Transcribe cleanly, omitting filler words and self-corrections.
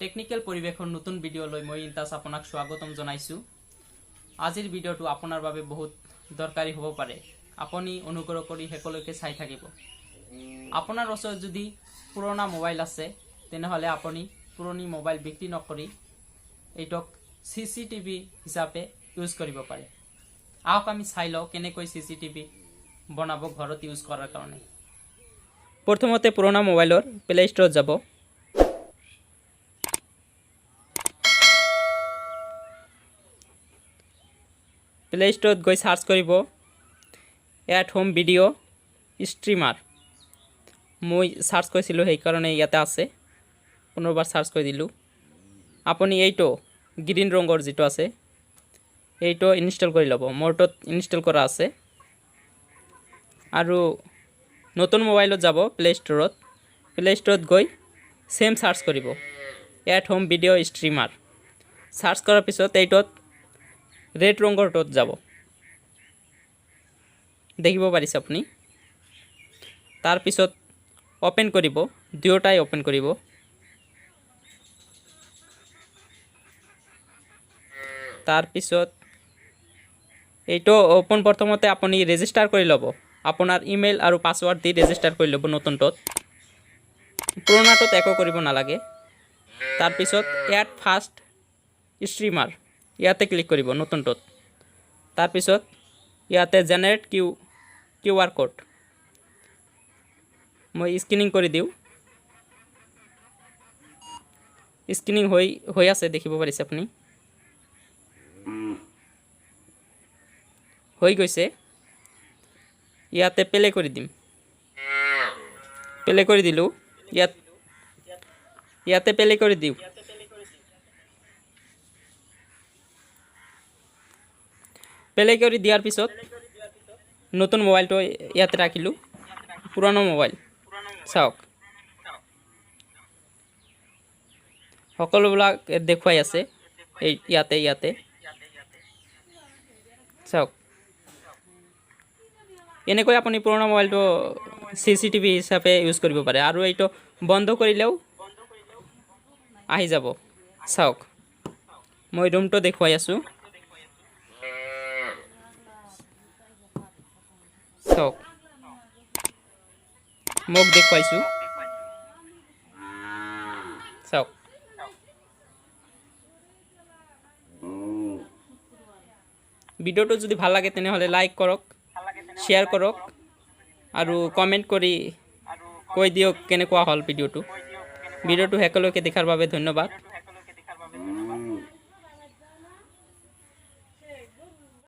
Technical পৰিৱেশৰ নতুন ভিডিঅ'লৈ মই ইন্তাজ আপোনাক স্বাগতম জনাইছো। আজিৰ ভিডিঅ'টো আপোনাৰ বাবে বহুত দৰকাৰী হ'ব পাৰে। আপুনি অনুগ্ৰহ কৰি শেষলৈকে চাই থাকিব। আপোনাৰ ওচৰত যদি পুৰণা মোবাইল আছে তেনেহলে আপুনি পুৰণি মোবাইল বিক্ৰী নকৰি এইটোক CCTV হিচাপে ইউজ কৰিব পাৰে। আহক আমি চাই লওঁ কেনেকৈ CCTV বনাব ঘৰত ইউজ কৰাৰ কাৰণে। প্ৰথমতে পুৰণা মোবাইলৰ প্লে ষ্টৰত যাব। প্লে ষ্টৰত গৈ সাৰ্চ কৰিব এট হোম ভিডিঅ' ষ্ট্ৰিমাৰ। মই সাৰ্চ কৰিছিলোঁ সেইকাৰণে ইয়াতে আছে। পুনৰবাৰ সাৰ্চ কৰি দিলোঁ। আপুনি এইটো গ্ৰীণ ৰঙৰ যিটো আছে এইটো ইনষ্টল কৰি ল'ব। মোৰটোত ইনষ্টল কৰা আছে। আৰু নতুন মোবাইলত যাব প্লে ষ্টৰত। প্লে ষ্টৰত গৈ সেম সাৰ্চ কৰিব at home video' streamer. Search কৰাৰ পিছত এইটোত ৰেড ৰঙৰটোত যাব। দেখিব পাৰিছে আপুনি। তাৰ পিছত ওপেন কৰিব, দুয়োটাই ওপেন কৰিব। তাৰ পিছত এইটো ওপেন প্ৰথমতে আপুনি ৰেজিষ্টাৰ কৰি ল'ব। আপোনাৰ ইমেইল আৰু পাছৱৰ্ড দি ৰেজিষ্টাৰ কৰি ল'ব নতুনটোত। পুৰণাটোত একো কৰিব নালাগে। তাৰ পিছত এড ফাষ্ট ষ্ট্ৰিমাৰ ইয়াতে ক্লিক কৰিব নতুনটোত। তাৰ পিছত ইয়াতে জেনাৰেট QR কোড মই স্ক্যানিং কৰি দিওঁ। স্ক্যানিং হৈ আছে দেখিব পাৰিছে আপুনি। হৈ গৈছে। ইয়াতে প্লে কৰি দিম। প্লে কৰি দিলোঁ। ইয়াতে প্লে কৰি দিওঁ। প্লে কৰি দিয়াৰ পিছত নতুন মোবাইলটো ইয়াতে ৰাখিলোঁ। পুৰণা মোবাইল চাওক সকলোবিলাক দেখুৱাই আছে ইয়াতে চাওক। এনেকৈ আপুনি পুৰণা মোবাইলটো CCTV হিচাপে ইউজ কৰিব পাৰে। আৰু এইটো বন্ধ কৰিলেও আহি যাব। চাওক মই ৰুমটো দেখুৱাই আছোঁ। চাওক মোক দেখুৱাইছোঁ। চাওক ভিডিঅ'টো যদি ভাল লাগে তেনেহ'লে লাইক কৰক, শ্বেয়াৰ কৰক আৰু কমেণ্ট কৰি কৈ দিয়ক কেনেকুৱা হ'ল ভিডিঅ'টো। ভিডিঅ'টো শেষলৈকে দেখাৰ বাবে ধন্যবাদ।